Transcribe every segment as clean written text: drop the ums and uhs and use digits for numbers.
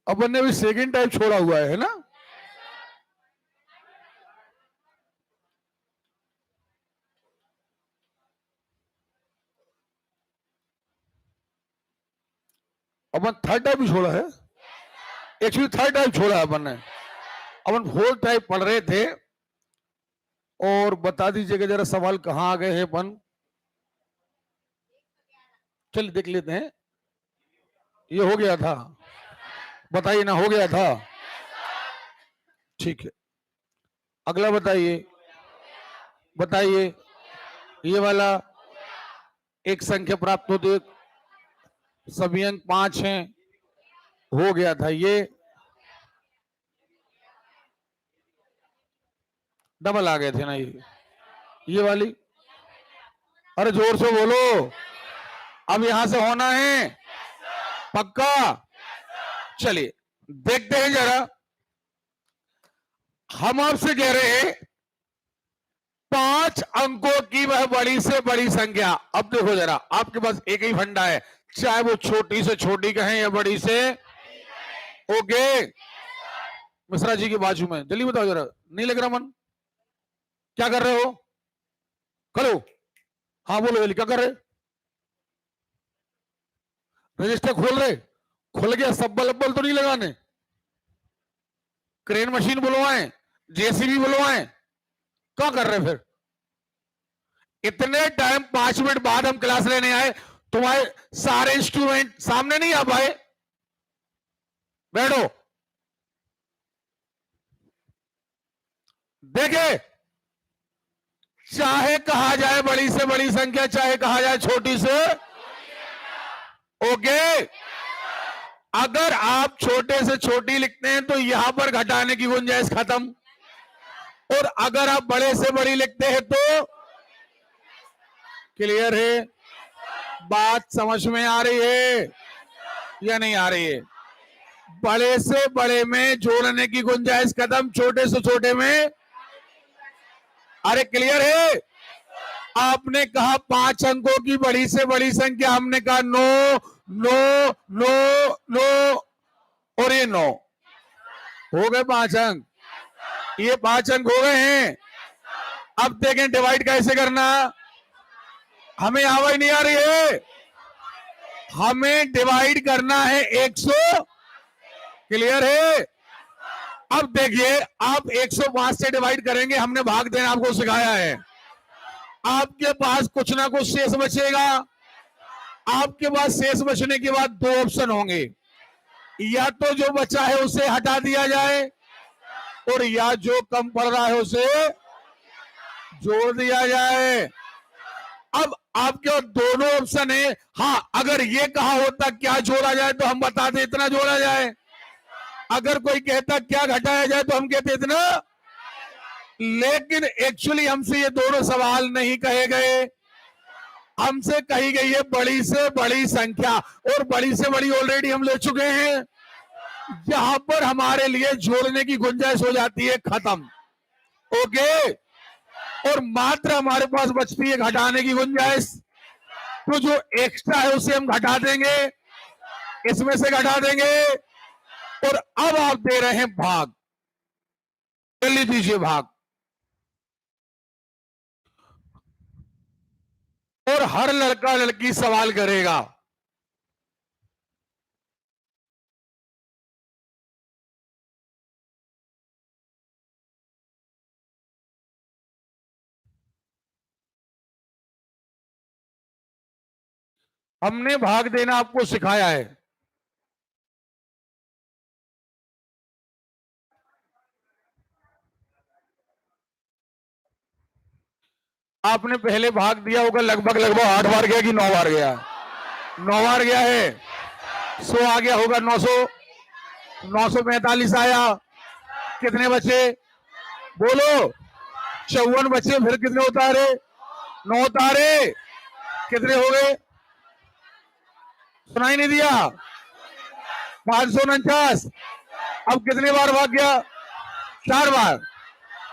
अपन ने भी second type छोड़ा हुआ है ना। अपन थर्ड टाइप भी छोड़ा है, एक्चुअली थर्ड टाइप छोड़ा है अपन ने। अपन फोर्थ टाइप पढ़ रहे थे। और बता दीजिएगा जरा सवाल कहां आ गए हैं अपन। चलिए देख लेते हैं। ये हो गया था, बताइए ना, हो गया था। ठीक है, अगला बताइए। बताइए, ये वाला एक संख्या प्राप्त होती है, सभी अंक 5 हैं, हो गया था। ये डबल आ गए थे ना। ये वाली, अरे जोर से बोलो, अब यहां से होना है पक्का। चलिए देखते हैं जरा। हम आपसे कह रहे हैं 5 अंकों की वह बड़ी से बड़ी संख्या। अब देखो जरा, आपके पास एक ही फंडा है, चाहे वो छोटी से छोटी कहें या बड़ी से। ओके, मिश्रा जी के बाजू में, जल्दी बताओ जरा, नहीं लग रहा मन? क्या कर रहे हो? करो, हाँ बोलो जल्दी, क्या कर रहे? रजिस्टर खोल रहे? खुल गया, सब्बल अब्बल तो नहीं लगाने? क्रेन मशीन बुलवाएं, जेसीबी बुलवाएं, क्या कर रहे फिर? इतने टाइम 5 मिनट बाद हम क्लास लेने आए, तुम्हारे सारे इंस्ट्रूमेंट सामने नहीं आ पाए। बैठो, देखे, चाहे कहा जाए बड़ी से बड़ी संख्या, चाहे कहा जाए छोटी से। ओके, अगर आप छोटे से छोटी लिखते हैं तो यहां पर घटाने की गुंजाइश खत्म, और अगर आप बड़े से बड़ी लिखते हैं तो। क्लियर है? बात समझ में आ रही है या नहीं आ रही है? बड़े से बड़े में जोड़ने की गुंजाइश खत्म, छोटे से छोटे में। अरे क्लियर है? आपने कहा 5 अंकों की बड़ी से बड़ी संख्या, हमने कहा नो नो नो नो, और ये 9 हो गए 5 अंक। ये 5 अंक हो गए हैं। अब देखें डिवाइड कैसे करना। हमें आवाज नहीं आ रही है? हमें डिवाइड करना है 100। क्लियर है? अब देखिए, आप 105 से डिवाइड करेंगे, हमने भाग देना आपको सिखाया है। आपके पास कुछ ना कुछ शेष बचेगा। आपके पास शेष बचने के बाद 2 ऑप्शन होंगे, या तो जो बचा है उसे हटा दिया जाए, और या जो कम पड़ रहा है उसे जोड़ दिया जाए। अब आपके दोनों ऑप्शन है। हाँ, अगर ये कहा होता क्या जोड़ा जाए तो हम बताते इतना जोड़ा जाए। अगर कोई कहता क्या घटाया जाए तो हम कहते इतना। लेकिन एक्चुअली हमसे ये दोनों सवाल नहीं कहे गए। हमसे कही गई है बड़ी से बड़ी संख्या, और बड़ी से बड़ी ऑलरेडी हम ले चुके हैं, जहां पर हमारे लिए जोड़ने की गुंजाइश हो जाती है खत्म। ओके, और मात्र हमारे पास बचती है घटाने की गुंजाइश। तो जो एक्स्ट्रा है उसे हम घटा देंगे, इसमें से घटा देंगे। और अब आप दे रहे हैं भाग, जल्दी दीजिए भाग। और हर लड़का लड़की सवाल करेगा। हमने भाग देना आपको सिखाया है। आपने पहले भाग दिया होगा, लगभग 8 बार गया कि 9 बार गया? 9 बार गया है। 100 आ गया होगा, 900, 945 आया। कितने बचे बोलो? 54 बचे। फिर कितने उतारे? 9 उतारे। कितने हो गए? सुनाई नहीं दिया? 549। अब कितने बार भाग गया? 4 बार।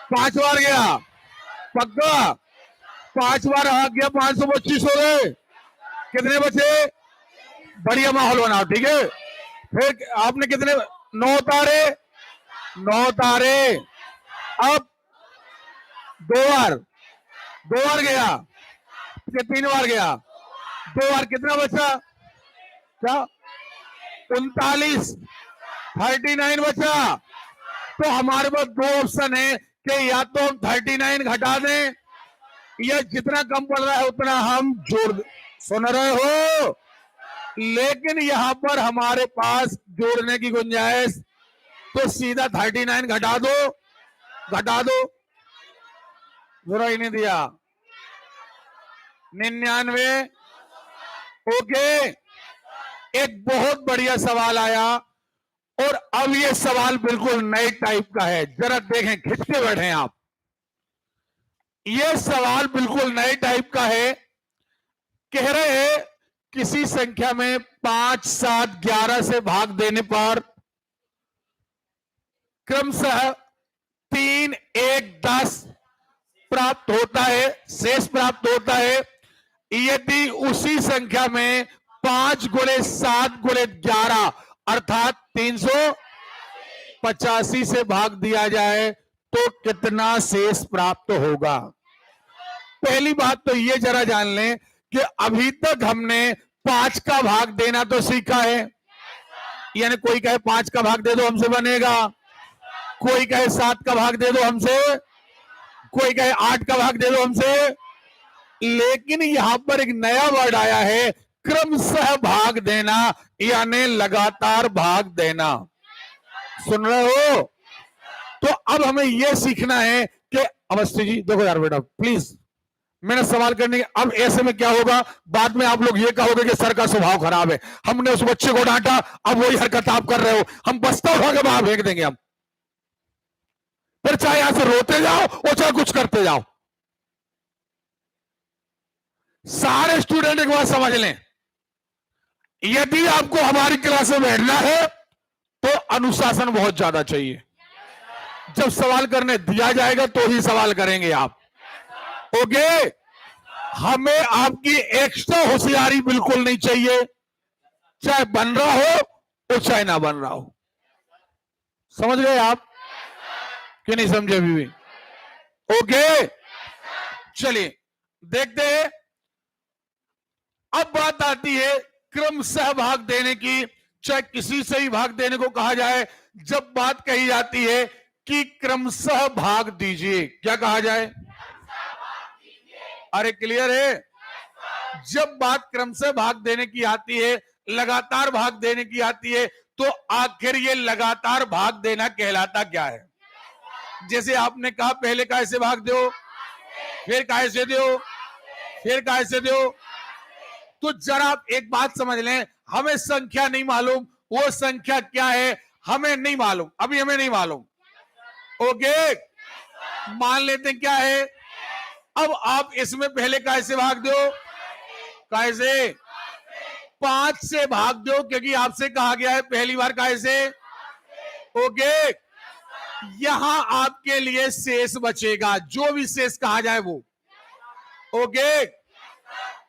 5 बार गया पक्का? 5 बार भाग गया, 525 हो गए। कितने बचे? बढ़िया माहौल बनाओ, ठीक है? फिर आपने कितने 9 तारे, 9 तारे। अब 2 बार गया, 3 बार गया, 2 बार कितना बचा? क्या? 39, 39 बचा। तो हमारे पास 2 ऑप्शन है कि या तो हम 39 घटा दें या जितना कम पड़ रहा है उतना हम जोड़ दें। सुन रहे हो? लेकिन यहां पर हमारे पास जोड़ने की गुंजाइश, तो सीधा 39 घटा दो, घटा दो। जरा ही नहीं दिया। 99। ओके, एक बहुत बढ़िया सवाल आया और अब ये सवाल बिल्कुल नए टाइप का है। जरा देखें, खिंच के बैठे आप। ये सवाल बिल्कुल नए टाइप का है। कह रहे हैं किसी संख्या में 5, 7, 11 से भाग देने पर क्रमशः 3, 1, 10 प्राप्त होता है, शेष प्राप्त होता है। यदि उसी संख्या में 5 गुणे 7 गुणे 11 अर्थात 385 से भाग दिया जाए तो कितना शेष प्राप्त होगा? पहली बात तो ये जरा जान लें कि अभी तक हमने 5 का भाग देना तो सीखा है। यानी कोई कहे 5 का भाग दे दो हमसे बनेगा, कोई कहे 7 का भाग दे दो हमसे, कोई कहे 8 का भाग दे दो हमसे। लेकिन यहां पर एक नया वर्ड आया है, क्रमशः भाग देना, यानी लगातार भाग देना। सुन रहे हो? तो अब हमें यह सीखना है कि अवस्थी जी देखो यार बेटा प्लीज, मैंने सवाल करने के, अब ऐसे में क्या होगा, बाद में आप लोग ये कहोगे कि सर का स्वभाव खराब है, हमने उस बच्चे को डांटा, अब वही हरकत आप कर रहे हो, हम बस्ता उठा के बाहर फेंक देंगे हम। फिर चाहे यहां से रोते जाओ और चाहे कुछ करते जाओ। सारे स्टूडेंट एक बात समझ लें, यदि आपको हमारी क्लास में बैठना है तो अनुशासन बहुत ज्यादा चाहिए। जब सवाल करने दिया जाएगा तो ही सवाल करेंगे आप। ओके? हमें आपकी एक्स्ट्रा होशियारी बिल्कुल नहीं चाहिए, चाहे बन रहा हो और चाहे ना बन रहा हो। समझ गए आप कि नहीं समझे अभी भी? ओके, चलिए देखते हैं। अब बात आती है क्रमशः भाग देने की, चाहे किसी से ही भाग देने को कहा जाए। जब बात कही जाती है कि क्रमशः भाग दीजिए, क्या कहा जाए? अरे क्लियर है? जब बात क्रमशः भाग देने की आती है, लगातार भाग देने की आती है, तो आखिर ये लगातार भाग देना कहलाता क्या है? जैसे आपने कहा पहले काय से भाग दो, फिर काय से दो, फिर काय से दो। तो जरा आप एक बात समझ लें, हमें संख्या नहीं मालूम, वो संख्या क्या है हमें नहीं मालूम, अभी हमें नहीं मालूम। ओके, मान लेते हैं क्या है। अब आप इसमें पहले कैसे भाग दो? कैसे? 5 से भाग दो, क्योंकि आपसे कहा गया है पहली बार कैसे। ओके, यहां आपके लिए शेष बचेगा, जो भी शेष कहा जाए वो। ओके,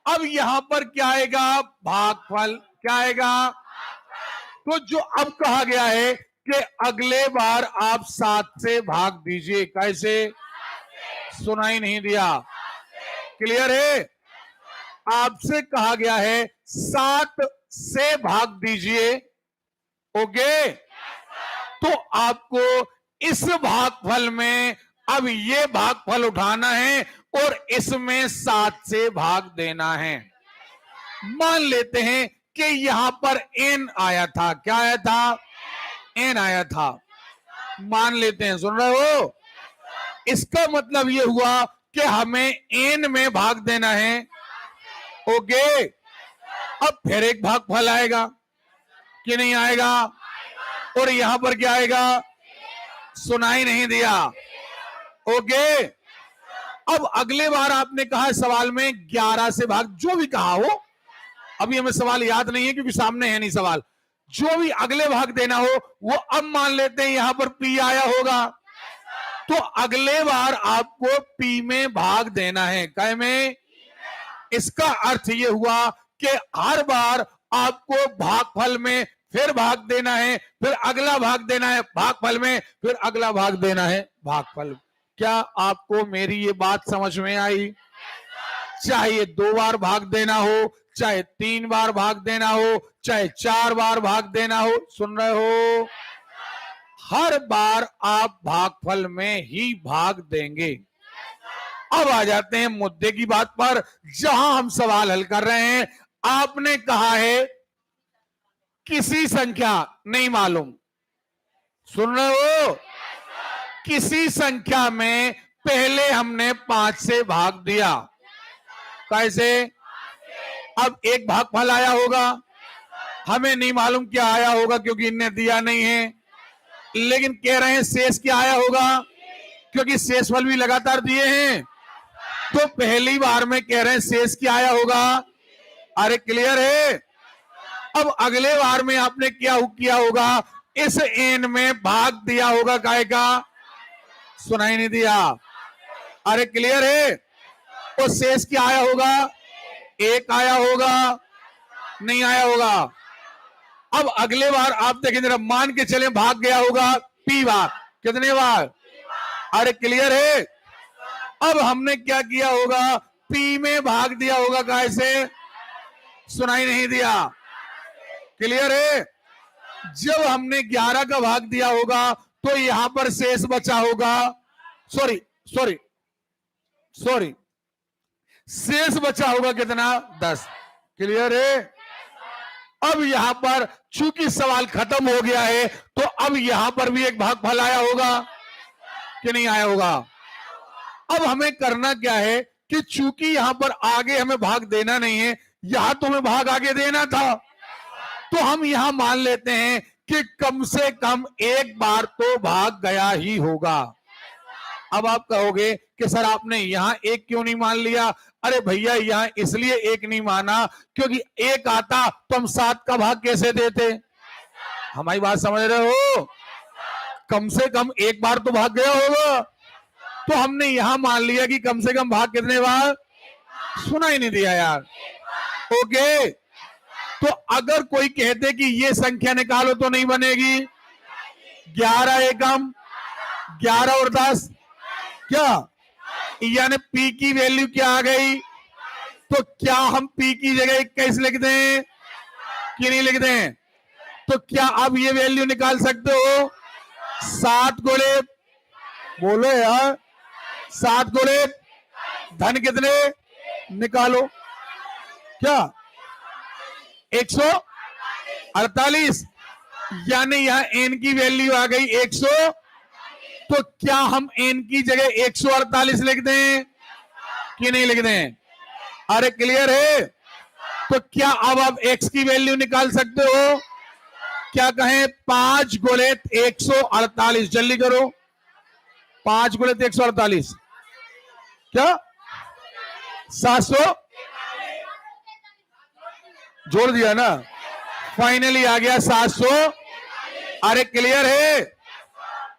अब यहां पर क्या आएगा? भागफल। क्या आएगा? तो जो अब कहा गया है कि अगले बार आप 7 से भाग दीजिए। कैसे? सुनाई नहीं दिया? क्लियर है? आपसे कहा गया है 7 से भाग दीजिए। ओके, तो आपको इस भागफल में अब ये भागफल उठाना है और इसमें 7 से भाग देना है। मान लेते हैं कि यहां पर n आया था। क्या आया था? n आया था। मान लेते हैं, सुन रहे हो? इसका मतलब यह हुआ कि हमें n में भाग देना है। ओके, अब फिर एक भागफल आएगा कि नहीं आएगा? और यहां पर क्या आएगा? सुनाई नहीं दिया? ओके, अब अगले बार आपने कहा सवाल में 11 से भाग, जो भी कहा हो, अभी हमें सवाल याद नहीं है क्योंकि सामने है नहीं सवाल। जो भी अगले भाग देना हो वो अब मान लेते हैं यहां पर P आया होगा, तो अगले बार आपको P में भाग देना है। क्या में? इसका अर्थ यह हुआ कि हर बार आपको भागफल में फिर भाग देना है, फिर अगला भाग देना है भागफल में, फिर अगला भाग देना है भागफल। क्या आपको मेरी ये बात समझ में आई? चाहे 2 बार भाग देना हो, चाहे 3 बार भाग देना हो, चाहे 4 बार भाग देना हो, सुन रहे हो? हर बार आप भागफल में ही भाग देंगे। अब आ जाते हैं मुद्दे की बात पर, जहां हम सवाल हल कर रहे हैं। आपने कहा है किसी संख्या नहीं मालूम, सुन रहे हो? किसी संख्या में पहले हमने 5 से भाग दिया, कैसे? अब एक भागफल आया होगा, हमें नहीं मालूम क्या आया होगा क्योंकि इनने दिया नहीं है, लेकिन कह रहे हैं शेष क्या आया होगा क्योंकि शेषफल भी लगातार दिए हैं। तो पहली बार में कह रहे हैं शेष क्या आया होगा। अरे क्लियर है? अब अगले बार में आपने क्या किया होगा, इस एन में भाग दिया होगा, काय का? सुनाई नहीं दिया? अरे क्लियर है? तो शेष क्या आया होगा? 1 आया होगा, नहीं आया होगा। अब अगले बार आप देखें जरा, मान के चले भाग गया होगा P बार, कितने बार? अरे क्लियर है? अब हमने क्या किया होगा, P में भाग दिया होगा, कैसे? सुनाई नहीं दिया? क्लियर है? जब हमने 11 का भाग दिया होगा तो यहां पर शेष बचा होगा, सॉरी सॉरी सॉरी, शेष बचा होगा कितना? 10। क्लियर है? अब यहां पर चूंकि सवाल खत्म हो गया है तो अब यहां पर भी एक भागफल आया होगा कि नहीं आया होगा? अब हमें करना क्या है कि चूंकि यहां पर आगे हमें भाग देना नहीं है, यहां तो हमें भाग आगे देना था, तो हम यहां मान लेते हैं कि कम से कम एक बार तो भाग गया ही होगा। अब आप कहोगे कि सर आपने यहां एक क्यों नहीं मान लिया? अरे भैया यहां इसलिए एक नहीं माना क्योंकि एक आता तो हम 7 का भाग कैसे देते? हमारी बात समझ रहे हो? कम से कम एक बार तो भाग गया होगा, तो हमने यहां मान लिया कि कम से कम भाग कितने बार? सुना ही नहीं दिया यार। ओके, तो अगर कोई कहते कि ये संख्या निकालो तो नहीं बनेगी, 11 एकम 11 और 10 क्या, यानी P की वैल्यू क्या आ गई? तो क्या हम P की जगह 21 लिख दें कि नहीं लिख दें? तो क्या आप ये वैल्यू निकाल सकते हो? 7 गुणे, बोलो यार, 7 गुणे धन कितने? निकालो, क्या 148, यानी यहां n की वैल्यू आ गई 100, तो क्या हम n की जगह 148 लिख दें कि नहीं लिख दें? अरे क्लियर है? तो क्या अब आप x की वैल्यू निकाल सकते हो? क्या कहें? 5 गुणित 148, जल्दी करो, 5 गुणित 148 क्या? 700 जोड़ दिया ना, फाइनली आ गया 700। अरे क्लियर है?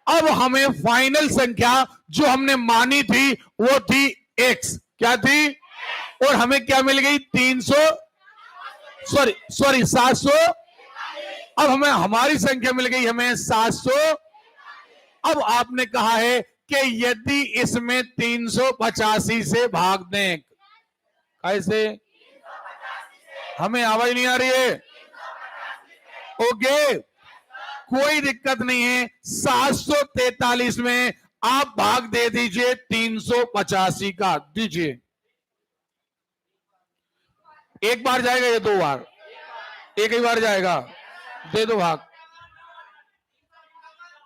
अब हमें फाइनल संख्या जो हमने मानी थी वो थी x, क्या थी? और हमें क्या मिल गई? 300, सॉरी 700। अब हमें हमारी संख्या मिल गई हमें 700। अब आपने कहा है कि यदि इसमें 385 से भाग दें, कैसे? हमें आवाज नहीं आ रही है? ओके, कोई दिक्कत नहीं है, 743 में आप भाग दे दीजिए 385 का, दीजिए। एक बार जाएगा या 2 बार? एक ही बार जाएगा, दे दो भाग,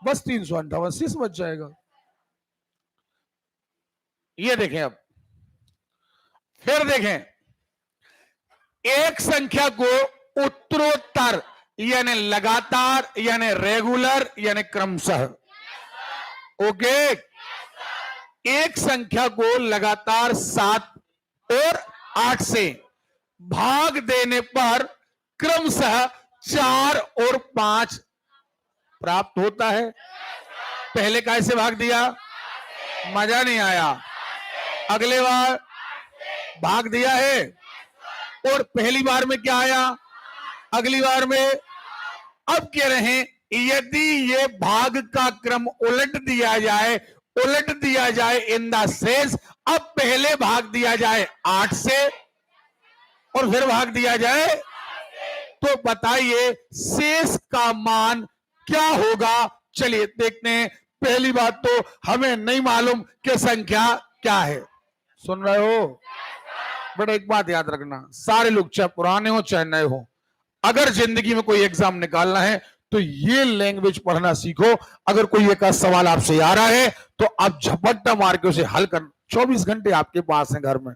बस 358 शेष बच जाएगा। ये देखें, अब फिर देखें, एक संख्या को उत्तरोत्तर यानी लगातार यानी रेगुलर यानी क्रमशः, ओके, एक संख्या को लगातार 7 और 8 से भाग देने पर क्रमशः 4 और 5 प्राप्त होता है। पहले कैसे भाग दिया? मजा नहीं आया। अगले बार भाग दिया है और पहली बार में क्या आया? अगली बार में अब कह रहे हैं यदि ये भाग का क्रम उलट दिया जाए इन द सेंस, अब पहले भाग दिया जाए 8 से और फिर भाग दिया जाए, तो बताइए शेष का मान क्या होगा। चलिए देखते हैं। पहली बात तो हमें नहीं मालूम कि संख्या क्या है। सुन रहे हो बेटा, एक बात याद रखना, सारे लोग चाहे पुराने हो चाहे नए हो, अगर जिंदगी में कोई एग्जाम निकालना है तो ये लैंग्वेज पढ़ना सीखो। अगर कोई एक सवाल आपसे आ रहा है तो आप झपट्टा मार के उसे हल कर। 24 घंटे आपके पास है घर में,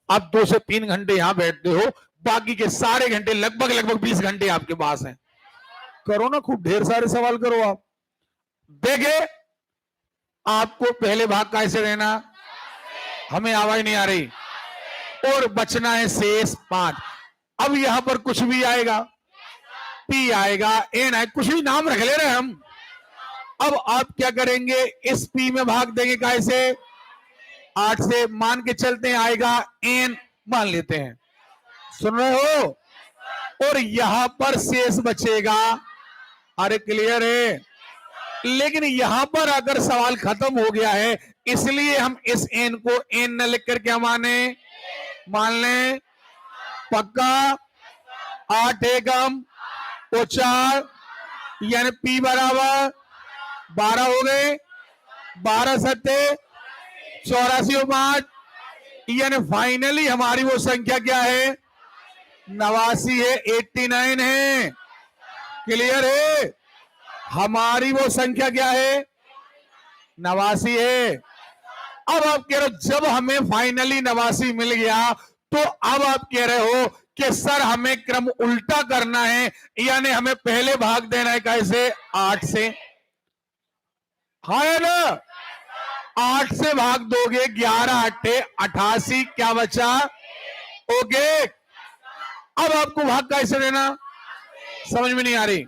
आप 2 से 3 घंटे यहां बैठते हो, बाकी के सारे घंटे लगभग 20 घंटे आपके पास हैं। करो ना, खूब ढेर सारे सवाल करो। आप देखे आपको पहले भाग कैसे देना, हमें आवाज नहीं आ रही, और बचना है शेष 5। अब यहां पर कुछ भी आएगा, पी आएगा, एन आएगा, कुछ भी नाम रख ले रहे हम। अब आप क्या करेंगे, इस पी में भाग देंगे कैसे, 8 से मान के चलते हैं, आएगा एन मान लेते हैं। सुन रहे हो, और यहां पर शेष बचेगा। अरे क्लियर है। लेकिन यहां पर अगर सवाल खत्म हो गया है, इसलिए हम इस एन को एन न लिख कर क्या मान लें पक्का। 8 एकम और 4 यानी पी बराबर 12 हो गए, 12 सत्ते 84 और 5, यानी फाइनली हमारी वो संख्या क्या है, 89 है, 89 है। क्लियर है, हमारी वो संख्या क्या है, 89 है। अब आप कह रहे हो जब हमें फाइनली 89 मिल गया, तो अब आप कह रहे हो कि सर हमें क्रम उल्टा करना है, यानी हमें पहले भाग देना है कैसे, 8 से। हाँ है ना, 8 से भाग दोगे, 11 8 88, क्या बचा, ओके। अब आपको भाग कैसे देना समझ में नहीं आ रही,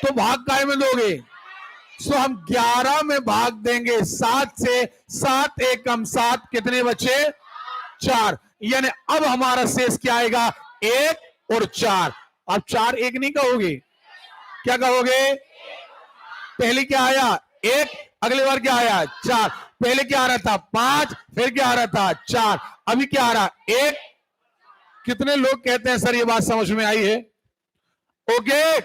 तो भाग काय में दोगे, सो हम 11 में भाग देंगे 7 से, 7 एकम 7, कितने बचे, 4, यानी अब हमारा शेष क्या आएगा, 1 और 4। अब 4 1 नहीं कहोगे, क्या कहोगे, पहले क्या आया 1, अगली बार क्या आया 4, पहले क्या आ रहा था 5, फिर क्या आ रहा था 4, अभी क्या आ रहा 1। कितने लोग कहते हैं सर ये बात समझ में आई है, ओके।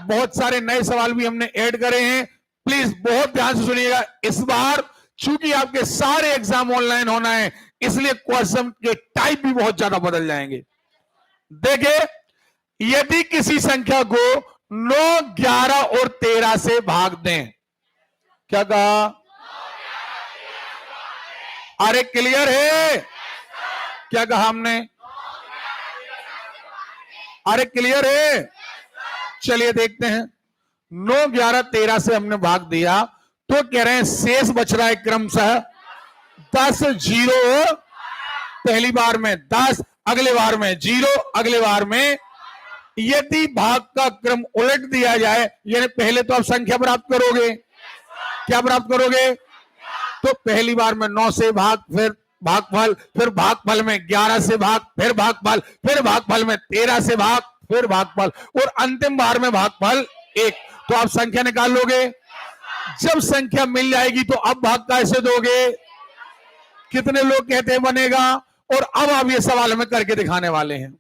बहुत सारे नए सवाल भी हमने ऐड करे हैं, प्लीज बहुत ध्यान से सुनिएगा। इस बार चूंकि आपके सारे एग्जाम ऑनलाइन होना है, इसलिए क्वेश्चन के टाइप भी बहुत ज्यादा बदल जाएंगे। देखिए, यदि किसी संख्या को 9 11 और 13 से भाग दें, क्या कहा, अरे क्लियर है, क्या कहा हमने, अरे क्लियर है। चलिए देखते हैं, 9 11 13 से हमने भाग दिया, तो कह रहे हैं शेष बच रहा है क्रमशः 10 0 पहली बार में, 10 अगले बार में, 0 अगले बार में। यदि भाग का क्रम उलट दिया जाए, यानी पहले तो आप संख्या प्राप्त करोगे, क्या प्राप्त करोगे, तो पहली बार में 9 से भाग, फिर भागफल, फिर भागफल में 11 से भाग, फिर भागफल, फिर भागफल में 13 से भाग, फिर भागफल, और अंतिम बार में भागफल 1। तो आप संख्या निकाल लोगे। जब संख्या मिल जाएगी तो अब भाग कैसे दोगे, कितने लोग कहते हैं बनेगा, और अब आप ये सवाल हमें करके दिखाने वाले हैं।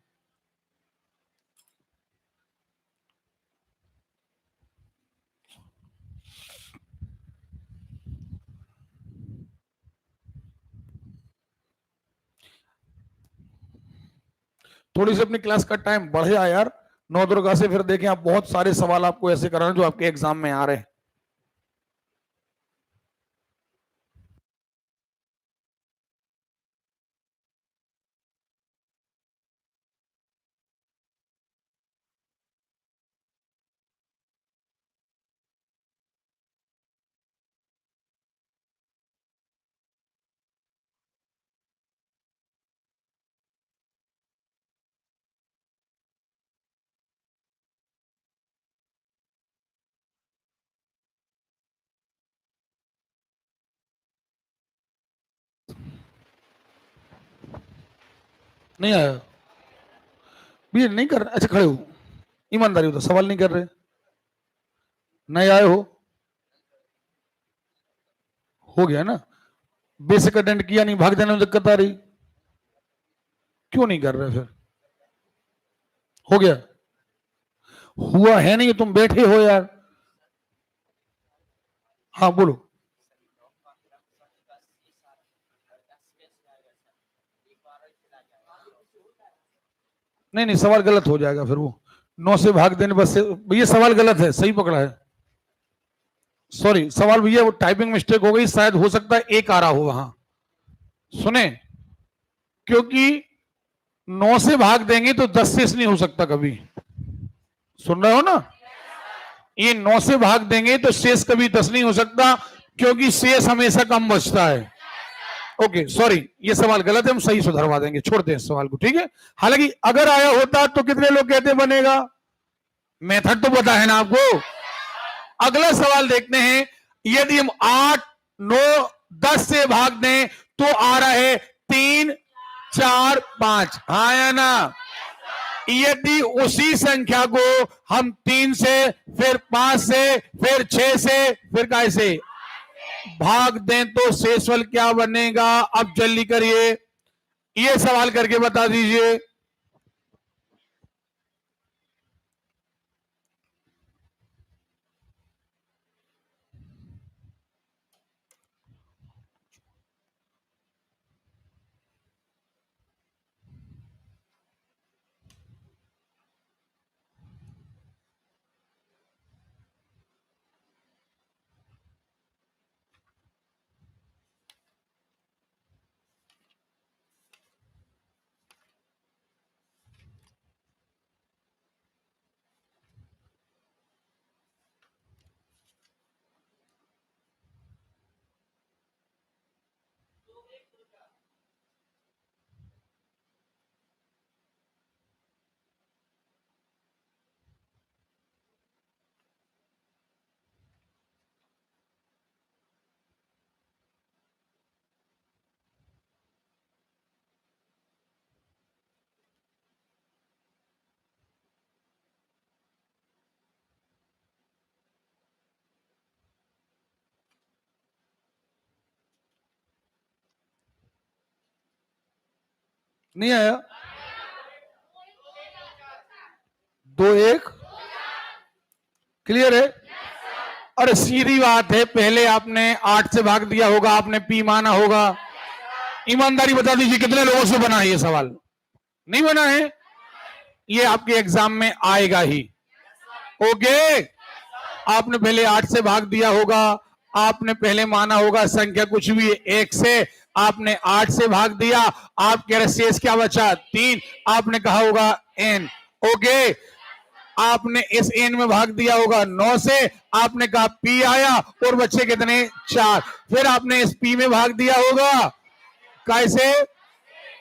थोड़ी सी अपनी क्लास का टाइम बढ़िया यार, 9 दुर्गा से फिर देखें आप बहुत सारे सवाल आपको ऐसे कराने जो आपके एग्जाम में आ रहे हैं। नहीं आया भी नहीं कर रहे, अच्छा खड़े हो, ईमानदारी हो तो सवाल नहीं कर रहे। नहीं आए हो गया ना। बेसिक अटेंड किया नहीं, भाग जाने में दिक्कत आ रही, क्यों नहीं कर रहे फिर? हो गया? हुआ है नहीं, तुम बैठे हो यार। हाँ बोलो। नहीं नहीं, सवाल गलत हो जाएगा फिर वो। 9 से भाग देने बस से, भैया सवाल गलत है, सही पकड़ा है। सॉरी, सवाल भैया वो टाइपिंग मिस्टेक हो गई, शायद हो सकता है एक आ रहा हो वहां। सुने, क्योंकि 9 से भाग देंगे तो 10 से नहीं हो सकता कभी। सुन रहे हो ना? ये 9 से भाग देंगे तो शेष कभी 10 नहीं हो सकता, क्योंकि शेष हमेशा कम बचता है। ओके सॉरी, ये सवाल गलत है, हम सही सुधरवा देंगे, छोड़ते हैं इस सवाल को, ठीक है। हालांकि अगर आया होता तो कितने लोग कहते बनेगा? मेथड तो पता है ना आपको। अगला सवाल देखते हैं। यदि हम 8, 9, 10 से भाग दें तो आ रहा है 3, 4, 5, हाँ या ना? यदि उसी संख्या को हम 3 से, फिर 5 से, फिर 6 से, फिर कैसे भाग दें तो शेषफल क्या बनेगा? अब जल्दी करिए, ये सवाल करके बता दीजिए। नहीं आया? 2, 1 क्लियर है? अरे सीधी बात है, पहले आपने 8 से भाग दिया होगा, आपने पी माना होगा। ईमानदारी बता दीजिए कितने लोगों से बना है ये सवाल? नहीं बना है? ये आपके एग्जाम में आएगा ही। ओके, आपने पहले 8 से भाग दिया होगा, आपने पहले माना होगा संख्या कुछ भी 1 से, आपने 8 से भाग दिया, आप कह रहे शेष क्या बचा? 3, आपने कहा होगा n। ओके, आपने इस n में भाग दिया होगा 9 से, आपने कहा p आया, और बच्चे कितने? 4। फिर आपने इस p में भाग दिया होगा कैसे,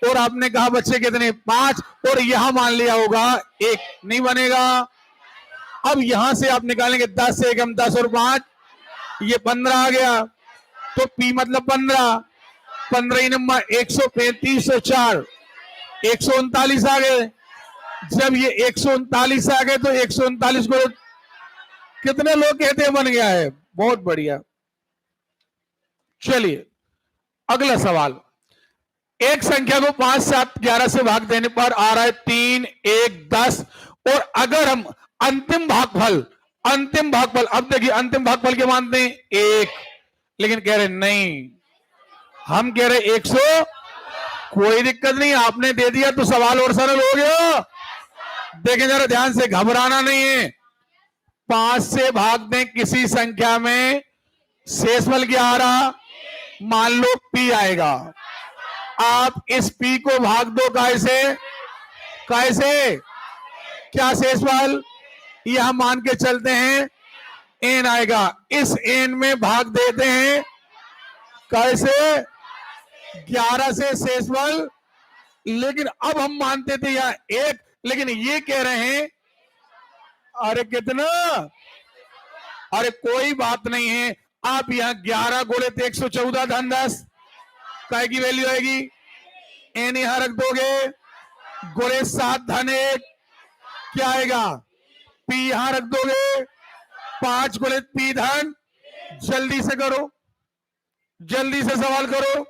और आपने कहा बच्चे कितने? 5, और यहां मान लिया होगा 1। नहीं बनेगा। अब यहां से आप निकालेंगे 10 से 1 हम 10 और 5, ये 15 आ गया, तो p मतलब 15, 15 नंबर 135 और 4 139 आ गए। जब ये 139 आ गए तो 139 को कितने लोग कहते हैं बन गया है? बहुत बढ़िया। चलिए अगला सवाल। एक संख्या को 5, 7, 11 से भाग देने पर आ रहा है 3, 1, 10, और अगर हम अंतिम भागफल, अब देखिए अंतिम भागफल के मानते हैं 1, लेकिन कह रहे नहीं, हम कह रहे 100। कोई दिक्कत नहीं, आपने दे दिया तो सवाल और सरल हो गया। देखें जरा ध्यान से, घबराना नहीं है। 5 से भाग दें किसी संख्या में, शेषफल क्या आ रहा? मान लो p आएगा, आप इस p को भाग दो कैसे? क्या शेषफल? यह मान के चलते हैं n आएगा, इस n में भाग देते हैं कैसे? 11 से शेषफल। लेकिन अब हम मानते थे यह 1, लेकिन ये कह रहे हैं अरे कितना? अरे कोई बात नहीं है, आप यहां 11 गोले 114 धन 10 काय की वैल्यू आएगी? n यहां रख दोगे, गोले 7 धन 1 क्या आएगा? p यहां रख दोगे, 5 गुणित पी धन, जल्दी से करो, जल्दी से सवाल करो।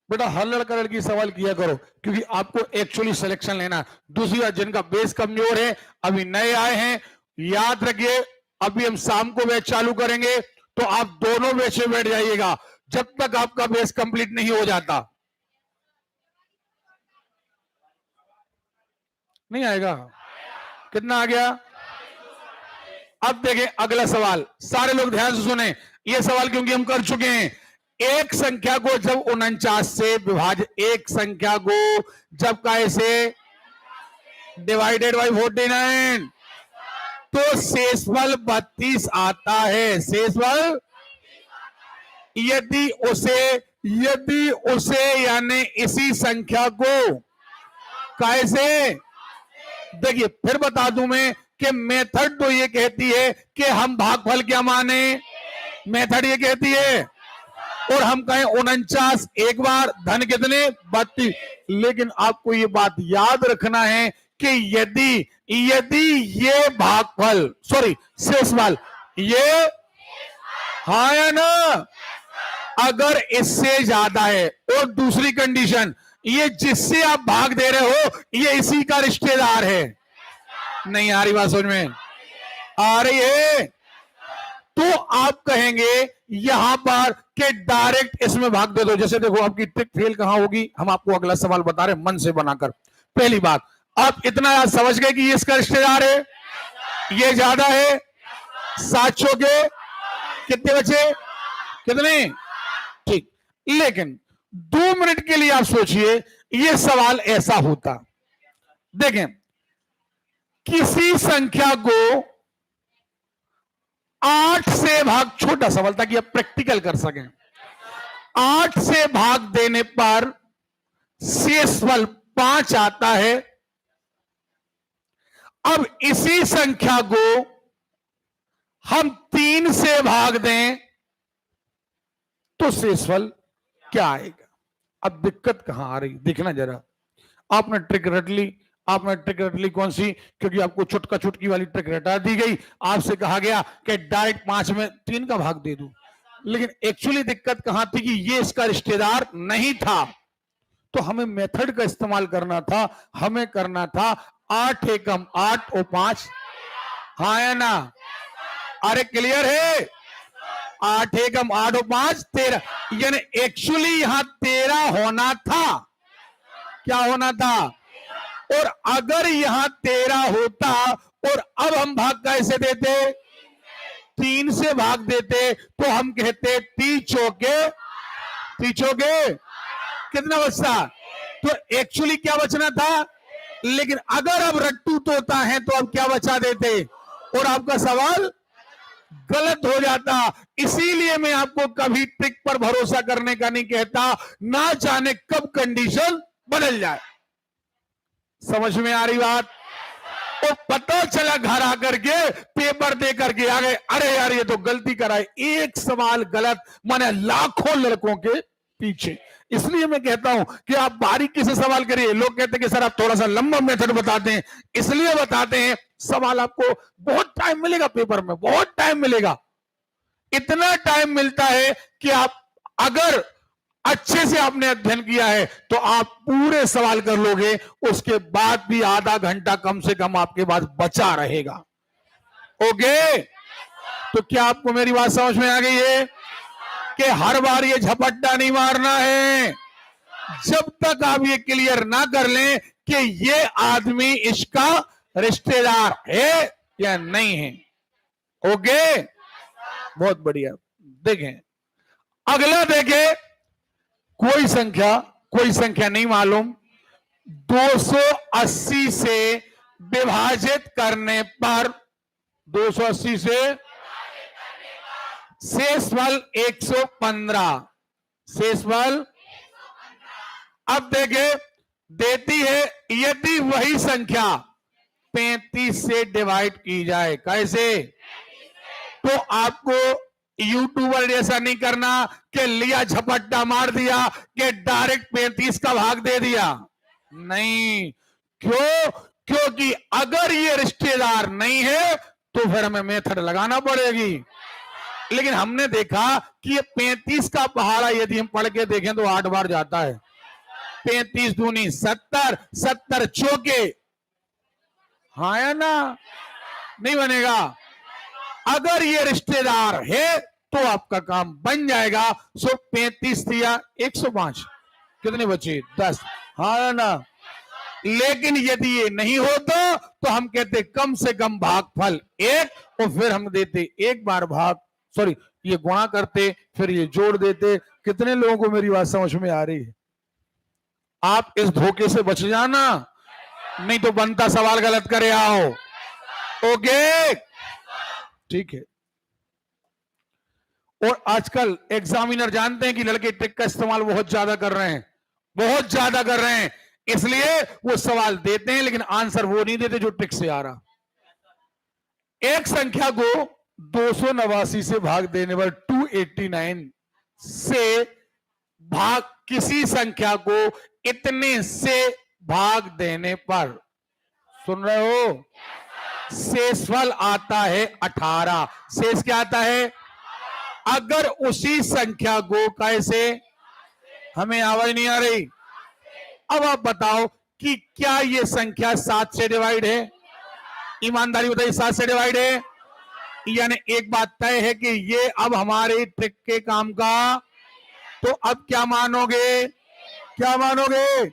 बेटा हर लड़का लड़की सवाल किया करो, क्योंकि आपको एक्चुअली सिलेक्शन लेना। दूसरी बात, जिनका बेस कमजोर है, अभी नए आए हैं, याद रखिए अभी हम शाम को बैच चालू करेंगे, तो आप दोनों बैच में बैठ जाइएगा जब तक आपका बेस कंप्लीट नहीं हो जाता। नहीं आएगा? कितना आ गया? अब देखें अगला सवाल, सारे लोग ध्यान से सुने ये सवाल, क्योंकि हम कर चुके हैं। एक संख्या को जब 49 से विभाजित, एक संख्या को जब कैसे डिवाइडेड बाई 49, तो शेषफल 32 आता है। शेषफल यदि उसे यानी इसी संख्या को कैसे, देखिए फिर बता दूं मैं कि मेथड तो ये कहती है कि हम भागफल क्या माने, मेथड ये कहती है, और हम कहें 49 एक बार धन कितने 32, लेकिन आपको ये बात याद रखना है कि यदि ये भागफल सॉरी शेषफल ये हाँ या ना, अगर इससे ज्यादा है, और दूसरी कंडीशन ये जिससे आप भाग दे रहे हो ये इसी का रिश्तेदार है। नहीं आ रही बात समझ में? आ रही है? तो आप कहेंगे यहां पर कि डायरेक्ट इसमें भाग दे दो। जैसे देखो आपकी ट्रिक फेल कहां होगी, हम आपको अगला सवाल बता रहे हैं मन से बनाकर। पहली बात, आप इतना समझ गए कि ये इसका रिश्तेदार है, ये ज्यादा है, 700 के कितने बचे, कितने, ठीक। लेकिन 2 मिनट के लिए आप सोचिए ये सवाल ऐसा होता, देखें किसी संख्या को 8 से भाग, छोटा सवाल ताकि आप प्रैक्टिकल कर सकें, 8 से भाग देने पर शेषफल 5 आता है। अब इसी संख्या को हम 3 से भाग दें तो शेषफल क्या आएगा? अब दिक्कत कहां आ रही, देखना जरा। आपने ट्रिक रट ली, आपने ट्रिक रट ली कौन सी? क्योंकि आपको छुटका छुटकी वाली ट्रिक रटा दी गई, आपसे कहा गया कि डायरेक्ट 5 में 3 का भाग दे दूं। लेकिन एक्चुअली दिक्कत कहां थी कि ये इसका रिश्तेदार नहीं था, तो हमें मेथड का इस्तेमाल करना था। हमें करना था 8 एकम 8 और 5, हाँ या ना? अरे क्लियर है? 8 एकम 8 और 5 13, यानी एक्चुअली यहां 13 होना था। क्या होना था? और अगर यहां 13 होता और अब हम भाग कैसे देते, 3 से भाग देते, तो हम कहते 3 चौके कितना बचता, तो एक्चुअली क्या बचना था। लेकिन अगर अब रट्टू तोता है तो अब क्या बचा देते, और आपका सवाल गलत हो जाता। इसीलिए मैं आपको कभी ट्रिक पर भरोसा करने का नहीं कहता, ना जाने कब कंडीशन बदल जाए। समझ में आ रही बात? और पता चला घर आकर के पेपर दे करके आ गए, अरे यार ये तो गलती कराए, एक सवाल गलत माने लाखों लड़कों के पीछे। इसलिए मैं कहता हूं कि आप बारीकी से सवाल करिए। लोग कहते हैं कि सर आप थोड़ा सा लंबा मेथड बताते हैं, इसलिए बताते हैं सवाल आपको बहुत टाइम मिलेगा, पेपर में बहुत टाइम मिलेगा। इतना टाइम मिलता है कि आप अगर अच्छे से आपने अध्ययन किया है तो आप पूरे सवाल कर लोगे, उसके बाद भी आधा घंटा कम से कम आपके पास बचा रहेगा। ओके, तो क्या आपको मेरी बात समझ में आ गई है कि हर बार ये झपट्टा नहीं मारना है जब तक आप ये क्लियर ना कर लें कि ये आदमी इसका रिश्तेदार है या नहीं है। ओके, बहुत बढ़िया। देखें अगला, देखें कोई संख्या नहीं मालूम, 280 से विभाजित करने पर 280 से शेषफल 115, शेषफल अब देखे, देती है यदि वही संख्या 35 से डिवाइड की जाए। कैसे? तो आपको यूट्यूबर जैसा नहीं करना कि लिया झपट्टा मार दिया कि डायरेक्ट 35 का भाग दे दिया। नहीं। क्यों? क्योंकि अगर ये रिश्तेदार नहीं है तो फिर हमें मेथड लगाना पड़ेगी। लेकिन हमने देखा कि ये 35 का पहाड़ा यदि हम पढ़ के देखें तो 8 बार जाता है। 35 दूनी 70, 70 चौके, हाँ या ना? नहीं बनेगा। अगर ये रिश्तेदार है तो आपका काम बन जाएगा। सो 35 दिया 105, कितने बचे? 10, हाँ या ना? लेकिन यदि ये नहीं होता तो हम कहते कम से कम भागफल 1 और फिर हम देते एक बार भाग, सॉरी ये गुणा करते, फिर ये जोड़ देते। कितने लोगों को मेरी बात समझ में आ रही है? आप इस धोखे से बच जाना, नहीं तो बनता सवाल गलत करे आओ। ओके, ठीक है। और आजकल एग्जामिनर जानते हैं कि लड़के ट्रिक का इस्तेमाल बहुत ज्यादा कर रहे हैं, बहुत ज्यादा कर रहे हैं, इसलिए वो सवाल देते हैं लेकिन आंसर वो नहीं देते जो ट्रिक से आ रहा। एक संख्या को 289 से भाग देने पर 289 से भाग किसी संख्या को इतने से भाग देने पर, सुन रहे हो, शेषफल आता है 18। शेष क्या आता है? अगर उसी संख्या को कैसे, हमें आवाज नहीं आ रही, अब आप बताओ कि क्या ये संख्या 7 से डिवाइड है? ईमानदारी बताइए, 7 से डिवाइड है? यानी एक बात तय है कि ये अब हमारे ट्रिक के काम का, तो अब क्या मानोगे? क्या मानोगे?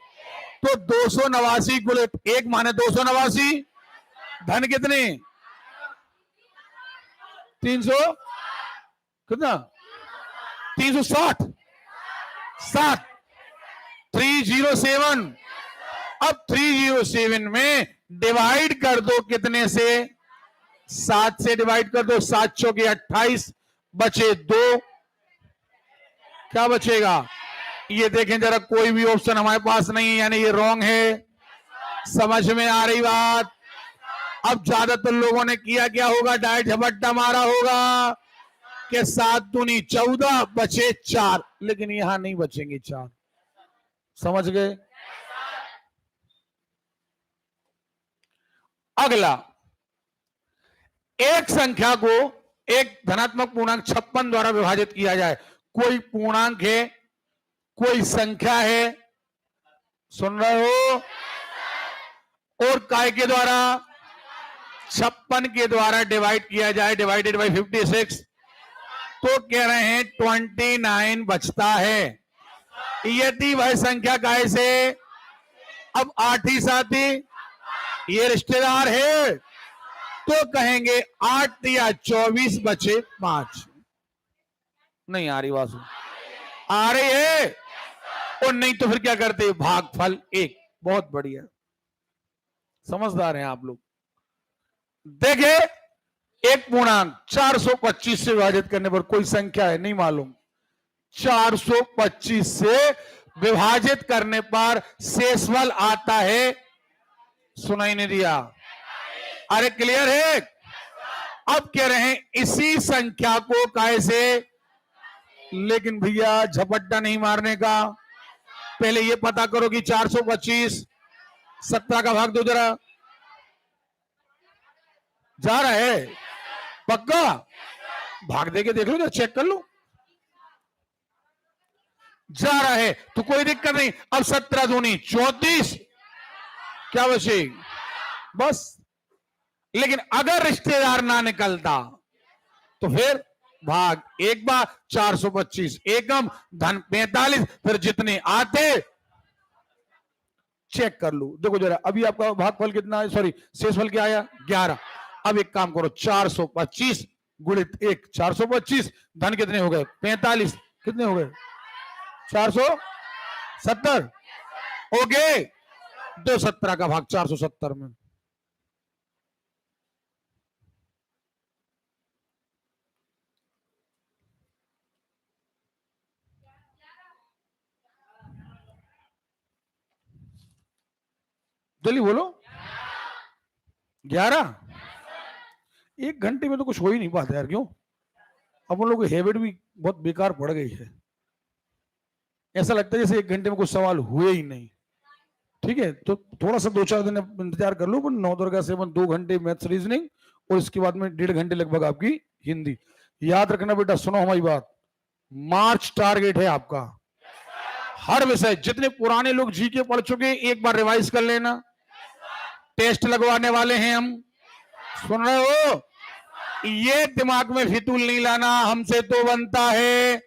तो 289 गुणित 1 माने 289, धन कितने? 300, कितना? 360, 7, 307। अब 307 में डिवाइड कर दो कितने से? 7 से डिवाइड कर दो, 7 चौके 28, बचे 2, क्या बचेगा? ये देखें जरा, कोई भी ऑप्शन हमारे पास नहीं है, यानी ये रॉन्ग है। समझ में आ रही बात? अब ज्यादातर लोगों ने किया क्या होगा? डायरेक्ट झपट्टा मारा होगा कि 7 दूनी 14, बचे 4, लेकिन यहां नहीं बचेंगे 4। समझ गए? अगला, एक संख्या को एक धनात्मक पूर्णांक 56 द्वारा विभाजित किया जाए। कोई पूर्णांक है, कोई संख्या है, सुन रहे हो, और काय के द्वारा? 56 के द्वारा डिवाइड किया जाए, डिवाइडेड बाय 56, तो कह रहे हैं 29 बचता है। यदि वह संख्या कैसे, अब 8 ही साथी, ये रिश्तेदार है, तो कहेंगे 8 या 24 बचे 5। नहीं आ रही बात? आ रही है? और नहीं तो फिर क्या करते? भागफल 1। बहुत बढ़िया, समझदार हैं आप लोग। देखे, एक पूर्णांक 425 से विभाजित करने पर, कोई संख्या है नहीं मालूम, 425 से विभाजित करने पर शेषफल आता है, सुनाई नहीं दिया? अरे क्लियर है? अब कह रहे हैं इसी संख्या को कैसे, लेकिन भैया झपट्टा नहीं मारने का, पहले ये पता करो कि 425 17 का भाग दो जरा। जा रहा है? पक्का? भाग दे के देख लो, जरा चेक कर लो। जा रहा है तो कोई दिक्कत नहीं। अब 17 दूनी 34, क्या बचे? बस। लेकिन अगर रिश्तेदार ना निकलता तो फिर भाग एक बार, 425 एकम, धन 45, फिर जितने आते चेक कर लो। देखो जरा, अभी आपका भागफल कितना है, सॉरी शेषफल क्या आया? 11। अब एक काम करो, 425 गुणित 1, 425, धन कितने हो गए? 45, कितने हो गए? 470। ओके, 217 का भाग 470 में। जल्दी बोलो। 11। 1 घंटे में तो कुछ हो ही नहीं पाता यार, क्यों? अपन लोग की हैबिट भी बहुत बेकार पड़ गई है। ऐसा लगता है जैसे 1 घंटे में कुछ सवाल हुए ही नहीं। ठीक है, तो थोड़ा सा 2-4 दिन इंतजार कर लो। 9 दुर्गा से 2 घंटे मैथ्स रीजनिंग और इसके बाद में 1.5 घंटे लगभग आपकी हिंदी। याद रखना बेटा, सुनो हमारी बात, मार्च टारगेट है आपका। हर विषय, जितने पुराने लोग जीके पढ़ चुके एक बार रिवाइज कर लेना। टेस्ट लगवाने वाले हैं हम, सुन रहे हो? ये दिमाग में फितूल नहीं लाना, हमसे तो बनता है,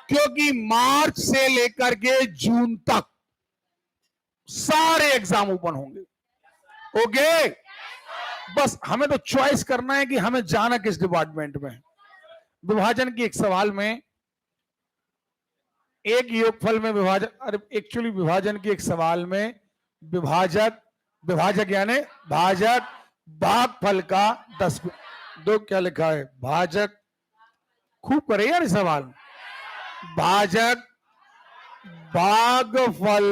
क्योंकि मार्च से लेकर के जून तक सारे एग्जाम ओपन होंगे। ओके, बस हमें तो चॉइस करना है कि हमें जाना किस डिपार्टमेंट में। विभाजन की एक सवाल में, एक योगफल में विभाजन, अरे एक्चुअली विभाजन की एक सवाल में विभाजक यानी भाजक भागफल का 10 दो क्या लिखा है, भाजक, खूब करे यार सवाल, भाजक भागफल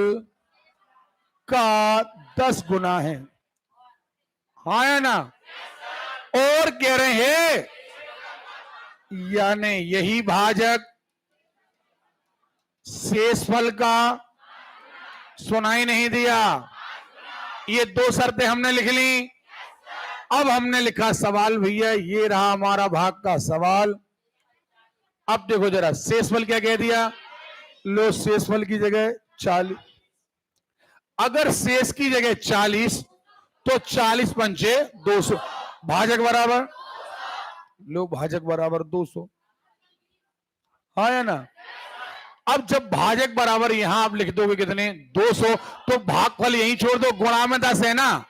का 10 गुना है। हाँ या ना? और कह रहे हैं यानी यही भाजक शेषफल का, सुनाई नहीं दिया? ये 2 शर्तें हमने लिख ली। अब हमने लिखा सवाल भैया, ये रहा हमारा भाग का सवाल। अब देखो जरा, शेषफल क्या कह दिया, लो शेषफल की जगह 40, अगर शेष की जगह 40 तो 40 पंचे 200, भाजक बराबर, लो भाजक बराबर 200। हाँ या ना? अब जब भाजक बराबर यहां आप लिख दोगे कितने, 200, तो भागफल यहीं छोड़ दो, गुणा में 10 है ना,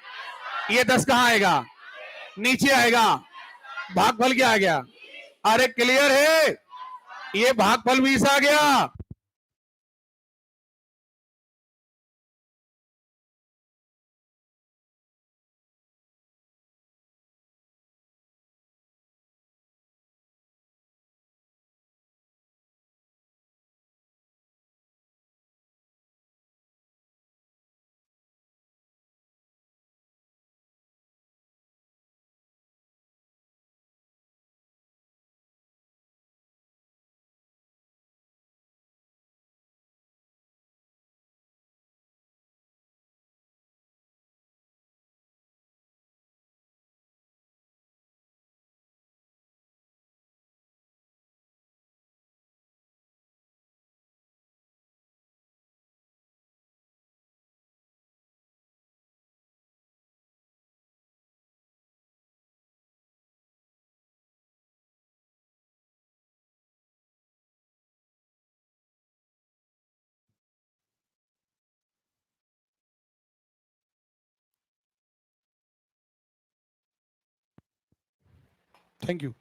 ये 10 कहां आएगा, नीचे आएगा, भागफल क्या आ गया? अरे क्लियर है, ये भागफल 20 आ गया। Thank you.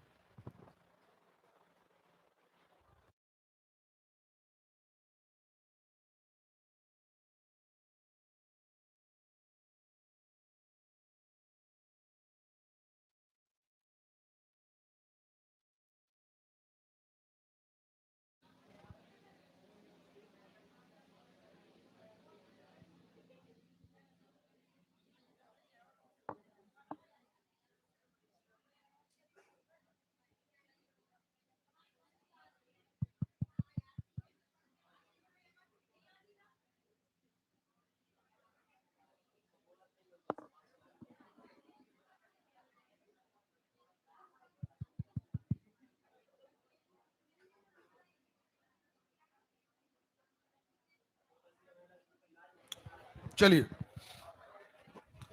चलिए,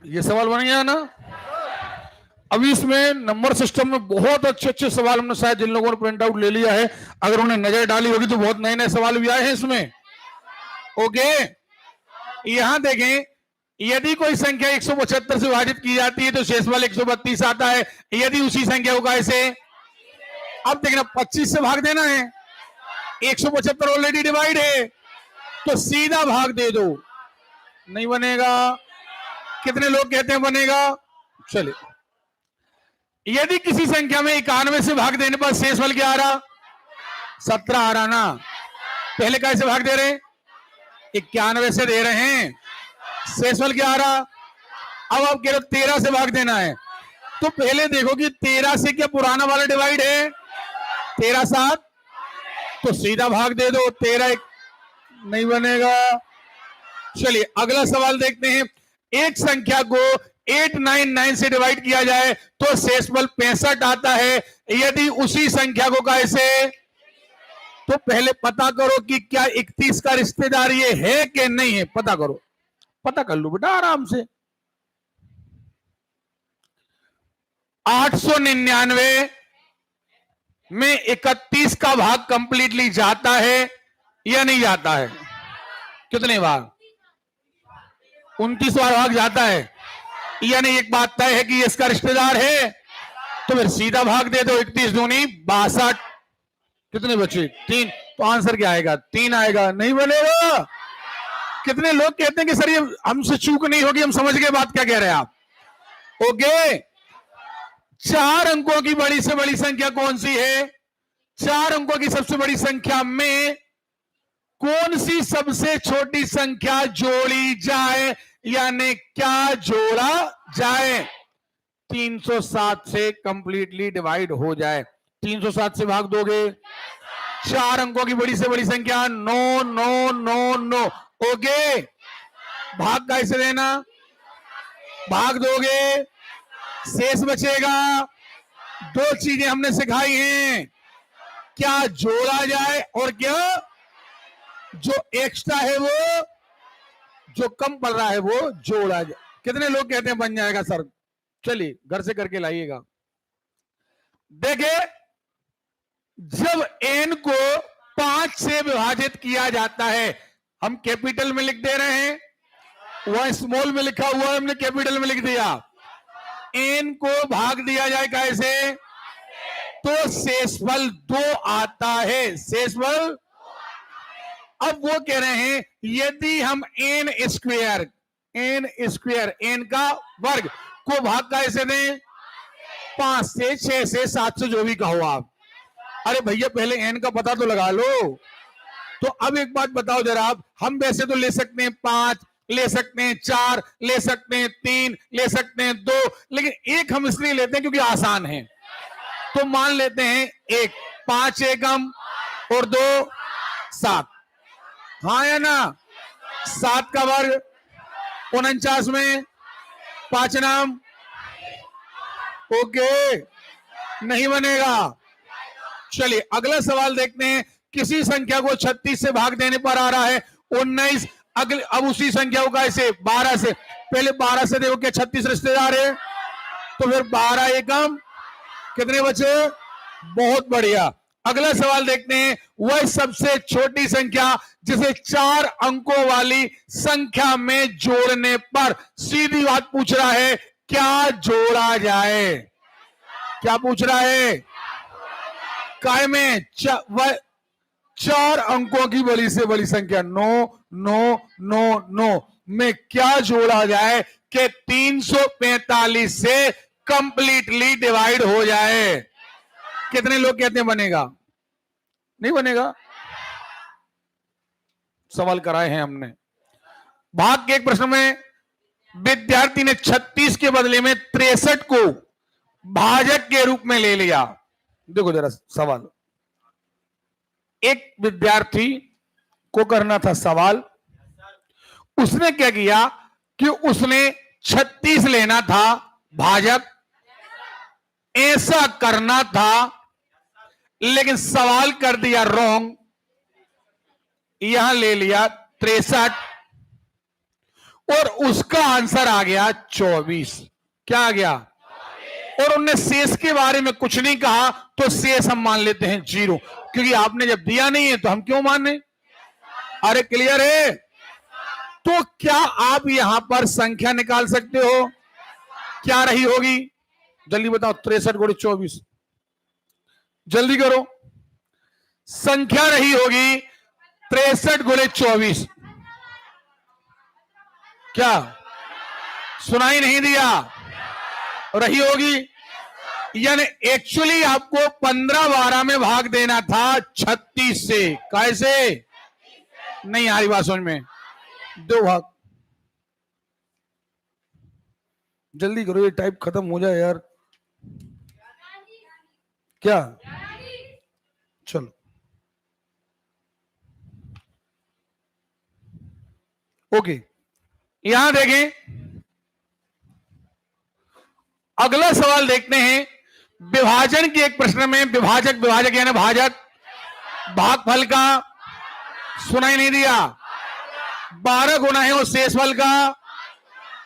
ये सवाल बन गया ना? अभी इसमें नंबर सिस्टम में बहुत अच्छे अच्छे सवाल हमने, शायद जिन लोगों ने प्रिंट आउट ले लिया है, अगर उन्हें नजर डाली होगी तो बहुत नए नए सवाल भी आए हैं इसमें। ओके, यहां देखें, यदि कोई संख्या 175 से विभाजित की जाती है तो शेषफल 132 आता है। यदि उसी संख्या को कैसे, अब देखना 25 से भाग देना है, 175 ऑलरेडी डिवाइड है, तो सीधा भाग दे दो, नहीं बनेगा। कितने लोग कहते हैं बनेगा? चलिए, यदि किसी संख्या में 91 से भाग देने पर शेषफल क्या आ रहा, 17 आ रहा ना। पहले कैसे भाग दे रहे, 91 से दे रहे हैं, शेषफल क्या आ रहा, अब आप कह रहे हो 13 से भाग देना है, तो पहले देखो कि 13 से क्या पुराना वाला डिवाइड है 13 7, तो सीधा भाग दे दो, 13 एक नहीं बनेगा। चलिए अगला सवाल देखते हैं। एक संख्या को 899 से डिवाइड किया जाए तो शेषफल 65 आता है, यदि उसी संख्या को कैसे, तो पहले पता करो कि क्या 31 का रिश्तेदार ये है कि नहीं है, पता करो, पता कर लो बेटा आराम से। 899 में 31 का भाग कंप्लीटली जाता है या नहीं जाता है? कितने भाग? 29वां भाग जाता है, यानी एक बात तय है कि इसका रिश्तेदार है, तो फिर सीधा भाग दे दो, 31 दूनी 62, कितने बचे? 3, तो आंसर क्या आएगा? 3 आएगा, नहीं बनेगा। कितने लोग कहते हैं कि सर ये हमसे चूक नहीं होगी, हम समझ गए बात क्या कह रहे हैं आप। ओके, 4 अंकों की बड़ी से बड़ी संख्या कौन सी है? 4 अंकों की सबसे बड़ी संख्या में कौन सी सबसे छोटी संख्या जोड़ी जाए, यानी क्या जोड़ा जाए? 307 से कंप्लीटली डिवाइड हो जाए। 307 से भाग दोगे, 4 अंकों की बड़ी से बड़ी संख्या 9 9 9 9। ओके, भाग कैसे देना? भाग दोगे, शेष बचेगा। 2 चीजें हमने सिखाई हैं, क्या जोड़ा जाए और क्या जो एक्स्ट्रा है वो, जो कम पड़ रहा है वो जोड़ा जाए। कितने लोग कहते हैं बन जाएगा सर? चलिए घर से करके लाइएगा। देखिए, जब n को 5 से विभाजित किया जाता है, हम कैपिटल में लिख दे रहे हैं, वह स्मॉल में लिखा हुआ है, हमने कैपिटल में लिख दिया। n को भाग दिया जाए कैसे? तो शेषफल 2 आता है, शेषफल। अब वो कह रहे हैं यदि हम n स्क्वायर n का वर्ग को भाग कैसे दें? 5 से, 6 से, 7 से, जो भी कहो आप। अरे भैया पहले n का पता तो लगा लो। तो अब एक बात बताओ जरा आप, हम वैसे तो ले सकते हैं 5, ले सकते हैं 4, ले सकते हैं 3, ले सकते हैं 2, लेकिन 1 हम इसलिए लेते हैं क्योंकि आसान है। तो मान लेते हैं 1, 5 एकम और 2 7, हाँ या ना? 7 का वर्ग 49 में 5 नाम। ओके, नहीं बनेगा। चलिए अगला सवाल देखते हैं। किसी संख्या को 36 से भाग देने पर आ रहा है 19। अगले अब उसी संख्या को कैसे? 12 से। पहले 12 से देखो क्या 36 रिश्तेदार है, तो फिर 12 एकम, कितने बचे? बहुत बढ़िया। अगला सवाल देखते हैं। वह सबसे छोटी संख्या जिसे 4 अंकों वाली संख्या में जोड़ने पर, सीधी बात पूछ रहा है, क्या जोड़ा जाए? क्या पूछ रहा है? काय में? वह 4 अंकों की बड़ी से बड़ी संख्या 9 9 9 9 में क्या जोड़ा जाए कि 345 से कंप्लीटली डिवाइड हो जाए? कितने लोग कहते हैं बनेगा? नहीं बनेगा। सवाल कराए हैं हमने। भाग के एक प्रश्न में विद्यार्थी ने 36 के बदले में 63 को भाजक के रूप में ले लिया। देखो जरा सवाल, एक विद्यार्थी को करना था सवाल, उसने क्या किया कि उसने 36 लेना था भाजक, ऐसा करना था, लेकिन सवाल कर दिया रॉन्ग, यहां ले लिया 63 और उसका आंसर आ गया 24। क्या आ गया? और उन्होंने शेष के बारे में कुछ नहीं कहा, तो शेष हम मान लेते हैं 0, क्योंकि आपने जब दिया नहीं है तो हम क्यों माने? अरे क्लियर है? तो क्या आप यहां पर संख्या निकाल सकते हो? क्या रही होगी? जल्दी बताओ। 63 गुणे 24, जल्दी करो। संख्या रही होगी 63 गुणे 24। क्या सुनाई नहीं दिया? रही होगी, यानी एक्चुअली आपको 15-12 में भाग देना था 36 से। कैसे? नहीं आ रही बात समझ में? 2 भाग। जल्दी करो, ये टाइप खत्म हो जाए यार। क्या? चलो ओके, यहां देखें, अगला सवाल देखते हैं। विभाजन की एक प्रश्न में विभाजक विभाजक यानी भाजक, भागफल का सुनाई नहीं दिया, 12 गुना है उस शेषफल का,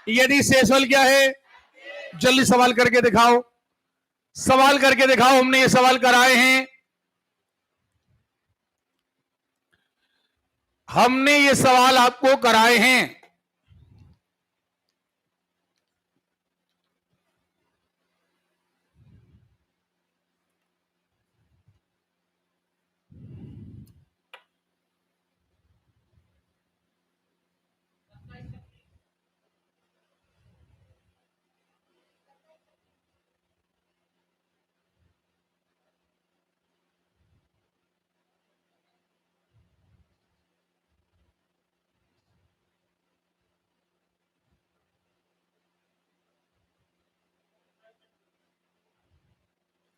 यदि शेषफल क्या है, जल्दी सवाल करके दिखाओ, सवाल करके दिखाओ। हमने ये सवाल कराए हैं, हमने ये सवाल आपको कराए हैं।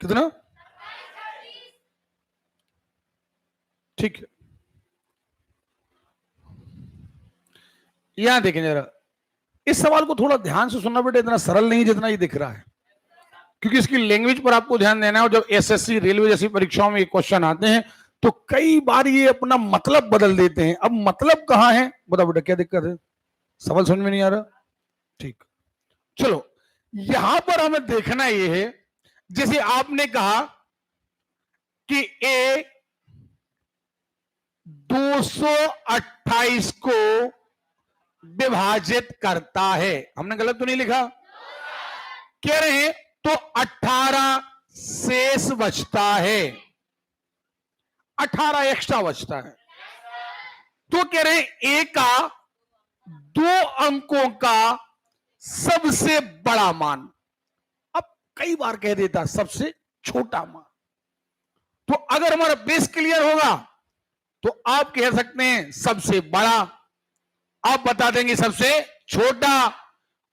कितना? ठीक है, यहां देखें जरा, इस सवाल को थोड़ा ध्यान से सुनना बेटा, इतना सरल नहीं जितना ये दिख रहा है, क्योंकि इसकी लैंग्वेज पर आपको ध्यान देना है। और जब एसएससी रेलवे जैसी परीक्षाओं में ये क्वेश्चन आते हैं तो कई बार ये अपना मतलब बदल देते हैं। अब मतलब कहां है बताओ बेटा, क्या दिक्कत है? सवाल समझ में नहीं आ रहा? ठीक, चलो यहां पर हमें देखना ये है, जैसे आपने कहा कि ए 228 को विभाजित करता है, हमने गलत तो नहीं लिखा? कह रहे हैं तो 18 शेष बचता है, 18 एक्स्ट्रा बचता है। तो कह रहे हैं ए का 2 अंकों का सबसे बड़ा मान, अब कई बार कह देता सबसे छोटा मान। तो अगर हमारा बेस क्लियर होगा तो आप कह सकते हैं सबसे बड़ा, आप बता देंगे सबसे छोटा।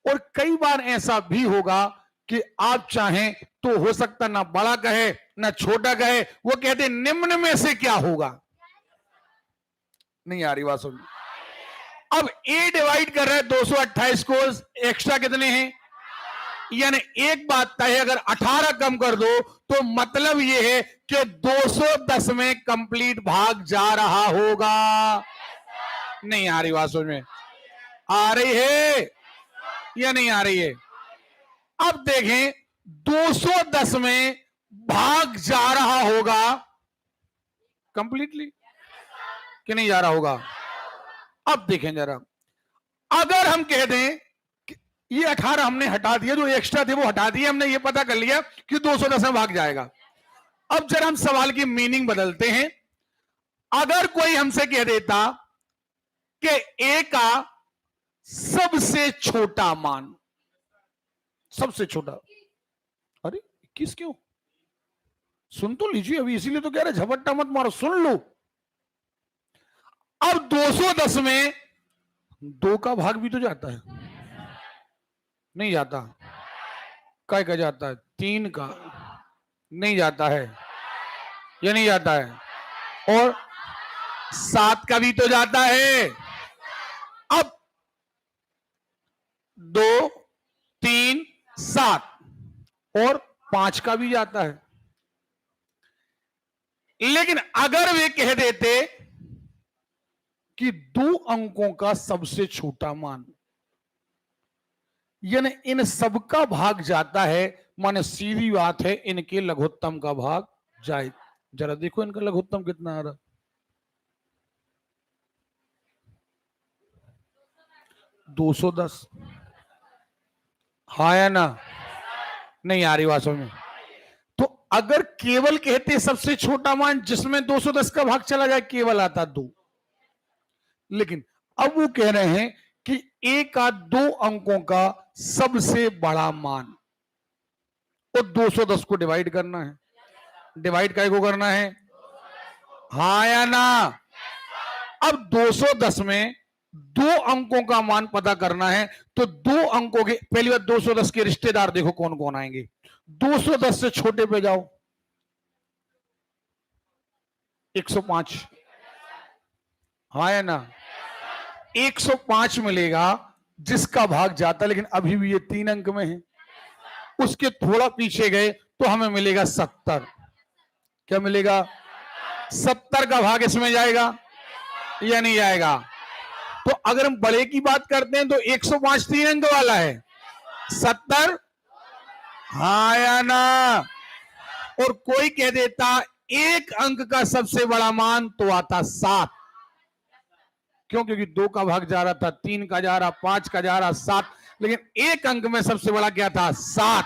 और कई बार ऐसा भी होगा कि आप चाहें तो हो सकता ना बड़ा कहे ना छोटा कहे, वो कहते निम्न में से क्या होगा। नहीं आ रही बात समझ? अब ए डिवाइड कर रहा है 228 को, एक्स्ट्रा कितने हैं, यानी एक बात तय है, अगर 18 कम कर दो तो मतलब यह है कि 210 में कंप्लीट भाग जा रहा होगा। नहीं आ रही बात समझ में? आ रही है या नहीं आ रही है? अब देखें 210 में भाग जा रहा होगा कंप्लीटली कि नहीं जा रहा होगा? अब देखें जरा, अगर हम कह दें कि ये 18 हमने हटा दिया, जो एक्स्ट्रा थे वो हटा दिए, हमने ये पता कर लिया कि 210 में भाग जाएगा। अब जरा हम सवाल की मीनिंग बदलते हैं। अगर कोई हमसे कह देता कि ए का सबसे छोटा मान, सबसे छोटा, अरे 21 क्यों? सुन तो लीजिए अभी, इसीलिए तो कह रहे झपट्टा मत मारो, सुन लो। अब 210 में 2 का भाग भी तो जाता है, नहीं जाता? काय का जाता है? 3 का नहीं जाता है या नहीं जाता है? और 7 का भी तो जाता है। अब 2 3 7 और 5 का भी जाता है। लेकिन अगर वे कह देते कि 2 अंकों का सबसे छोटा मान, यानी इन सबका भाग जाता है, माने सीधी बात है इनके लघुत्तम का भाग जाए। जरा देखो इनका लघुत्तम कितना आ रहा, 210। हाँ या ना? नहीं आ रही बात समझ में? तो अगर केवल कहते सबसे छोटा मान जिसमें 210 का भाग चला जाए, केवल आता 2। लेकिन अब वो कह रहे हैं कि ए का 2 अंकों का सबसे बड़ा मान, और 210 को डिवाइड करना है। डिवाइड काय को करना है? हाँ या ना? अब 210 में दो अंकों का मान पता करना है तो दो अंकों के, पहली बात 210 के रिश्तेदार देखो कौन कौन आएंगे। 210 से छोटे पे जाओ, 105, हाँ है ना, 105 मिलेगा जिसका भाग जाता, लेकिन अभी भी ये 3 अंक में है। उसके थोड़ा पीछे गए तो हमें मिलेगा 70। क्या मिलेगा? 70 का भाग इसमें जाएगा या नहीं जाएगा? तो अगर हम बड़े की बात करते हैं तो 105 3 अंक वाला है, 70 हाँ या ना। और कोई कह देता एक अंक का सबसे बड़ा मान तो आता 7। क्यों? क्योंकि 2 का भाग जा रहा था, 3 का जा रहा, 5 का जा रहा, 7, लेकिन एक अंक में सबसे बड़ा क्या था? 7।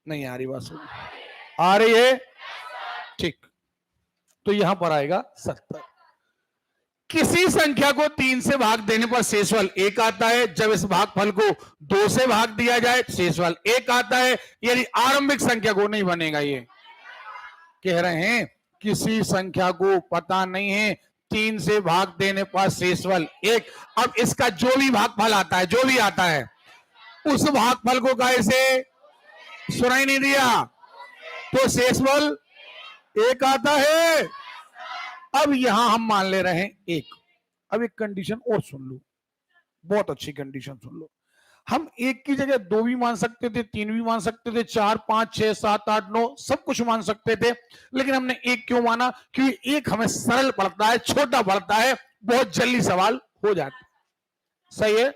नहीं आ रही बात? सुन आ रही है? ठीक, तो यहां पर आएगा 70। किसी संख्या को 3 से भाग देने पर शेषफल 1 आता है। जब इस भागफल को 2 से भाग दिया जाए शेषफल 1 आता है। यदि आरंभिक संख्या को नहीं बनेगा। ये कह रहे हैं किसी संख्या को पता नहीं है, 3 से भाग देने पर शेषफल 1। अब इसका जो भी भागफल आता है, जो भी आता है, उस भागफल को कैसे सुनाई नहीं दिया तो शेषफल 1 आता है। अब यहां हम मान ले रहे हैं 1। अब एक कंडीशन और सुन लो, बहुत अच्छी कंडीशन सुन लो। हम 1 की जगह 2 भी मान सकते थे, 3 भी मान सकते थे, 4 5 6 7 8 9 सब कुछ मान सकते थे, लेकिन हमने 1 क्यों माना? क्योंकि 1 हमें सरल पड़ता है, छोटा पड़ता है, बहुत जल्दी सवाल हो जाता है। सही है?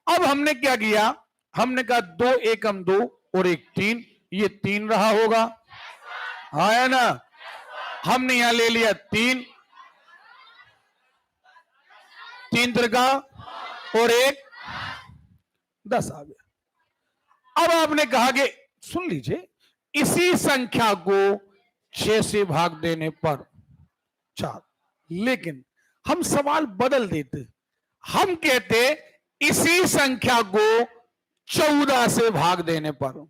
अब हमने क्या किया? हमने कहा 2 एकम 2 और 1 3, ये 3 रहा होगा, हाँ है ना। हमने यहां ले लिया 3 त्रिका और 1 10 आ गया। अब आपने कहा कि सुन लीजिए, इसी संख्या को 6 से भाग देने पर 4, लेकिन हम सवाल बदल देते, हम कहते इसी संख्या को 14 से भाग देने पर।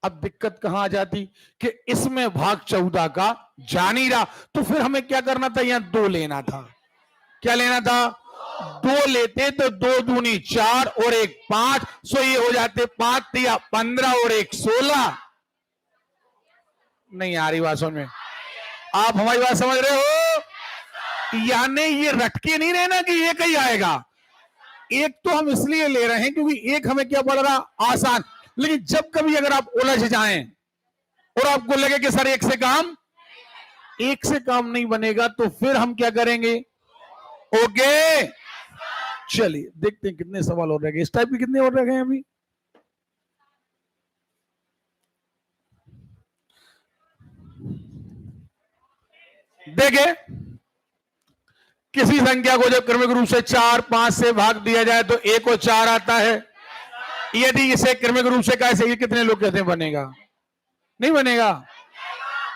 अब दिक्कत कहां आ जाती कि इसमें भाग 14 का जा नहीं रहा, तो फिर हमें क्या करना था? यहां 2 लेना था। क्या लेना था? 2 लेते तो 2 दूनी 4 और 1 5, सो ये हो जाते 5 तिया 15 और 1 16। नहीं आ रही बात समझ में? आप हमारी बात समझ रहे हो? यानी ये रटके नहीं रहना कि एक ही आएगा। एक तो हम इसलिए ले रहे हैं क्योंकि एक हमें क्या पड़ रहा? आसान। लेकिन जब कभी अगर आप उलझ जाएं और आपको लगे कि सर एक से काम नहीं बनेगा, तो फिर हम क्या करेंगे? ओके, चलिए देखते हैं कितने सवाल और रह गए। इस टाइप के कितने और रह गए अभी? देखे, किसी संख्या को जब क्रमिक रूप से 4 5 से भाग दिया जाए तो 1 और 4 आता है। यदि इसे क्रमिक रूप से कैसे, ये कितने लोग कहते हैं बनेगा? नहीं बनेगा।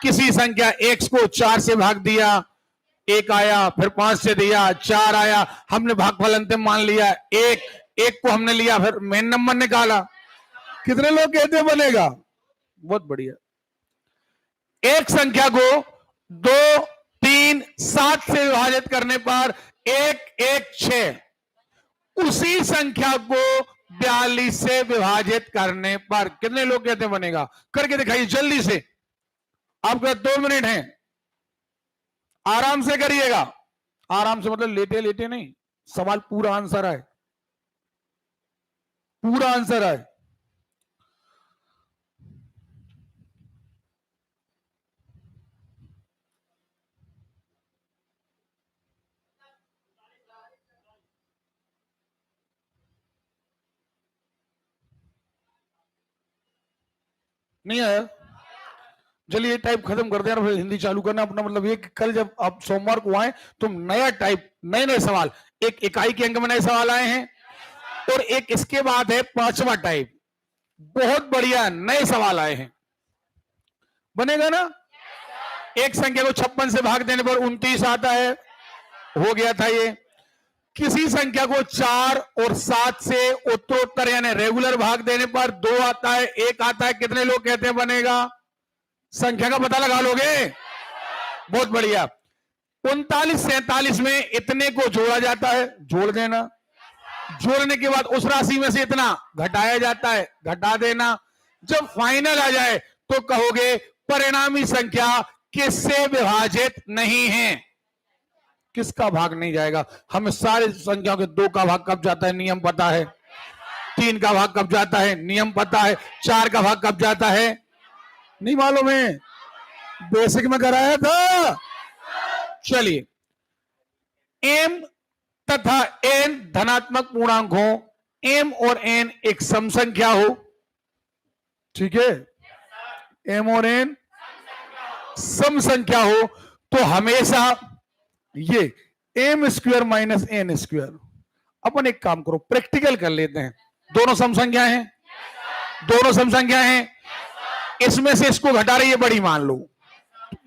किसी संख्या x को 4 से भाग दिया, 1 आया, फिर 5 से दिया 4 आया, हमने भागफल अंतिम मान लिया 1 को हमने लिया, फिर मेन नंबर निकाला, कितने लोग कहते हैं बनेगा? बहुत बढ़िया। एक संख्या को 2 3 7 से विभाजित करने पर 1 1 6, उसी संख्या को 42 से विभाजित करने पर कितने लोग कहते हैं बनेगा? करके दिखाइए जल्दी से, आपका 2 मिनट है, आराम से करिएगा। आराम से मतलब लेटे लेटे नहीं, सवाल पूरा आंसर है, पूरा आंसर है। नहीं आया? चलिए टाइप खत्म कर देना, फिर हिंदी चालू करना अपना। मतलब ये कल जब आप सोमवार को आए तो नया टाइप, नए नए सवाल, एक इकाई के अंक में नए सवाल आए हैं, और एक इसके बाद है 5वां टाइप, बहुत बढ़िया नए सवाल आए हैं। बनेगा ना? एक संख्या को 56 से भाग देने पर 29 आता है, हो गया था ये। किसी संख्या को 4 और 7 से उत्तरोत्तर यानी रेगुलर भाग देने पर 2 आता है, 1 आता है, कितने लोग कहते हैं बनेगा? संख्या का पता लगा लोगे? बहुत बढ़िया। 39-47 में इतने को जोड़ा जाता है, जोड़ देना। जोड़ने के बाद उस राशि में से इतना घटाया जाता है, घटा देना। जब फाइनल आ जाए तो कहोगे परिणामी संख्या किससे विभाजित नहीं है। किसका भाग नहीं जाएगा? हमें सारी संख्याओं के 2 का भाग कब जाता है नियम पता है, 3 का भाग कब जाता है नियम पता है, 4 का भाग कब जाता है नहीं मालूम है, बेसिक में कराया था। चलिए, m तथा n धनात्मक पूर्णांक हो, m और n एक सम संख्या हो, ठीक है, m और n सम संख्या हो तो हमेशा ये m square minus n square. अपन एक काम करो, प्रैक्टिकल कर लेते हैं। दोनों सम संख्या हैं, दोनों सम संख्या हैं, इसमें से इसको घटा रही है बड़ी, मान लो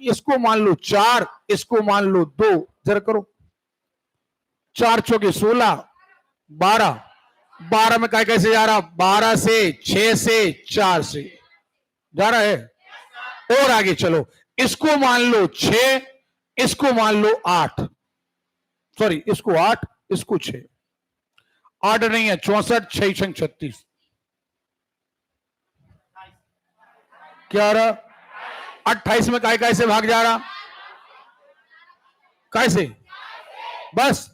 इसको मान लो 4, इसको मान लो 2, जरा करो। 4 चौके 16, 12, 12 में कैसे जा रहा, 12 से, 6 से, 4 से जा रहा है। और आगे चलो, इसको मान लो 6, इसको मान लो 8, सॉरी इसको 8, इसको 6, 8 नहीं है 64, 6 36, क्या रहा 28 में कैसे भाग जा रहा, कैसे, बस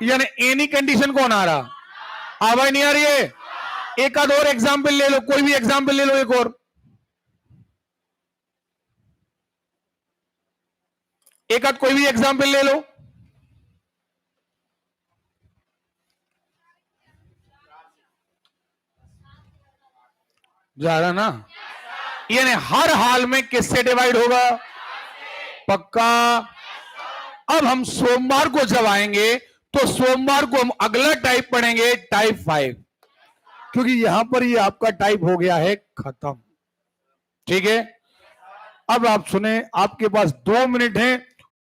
यानी एनी कंडीशन कौन आ रहा, आवाज नहीं आ रही है। एक आध और एग्जाम्पल ले लो, कोई भी एग्जाम्पल ले लो, एक और एक आध कोई भी एग्जाम्पल ले लो। जा रहा ना, यानी हर हाल में किससे डिवाइड होगा, पक्का। अब हम सोमवार को जब आएंगे तो सोमवार को हम अगला टाइप पढ़ेंगे, टाइप 5, क्योंकि यहां पर ये आपका टाइप हो गया है खत्म, ठीक है। अब आप सुने, आपके पास 2 मिनट हैं,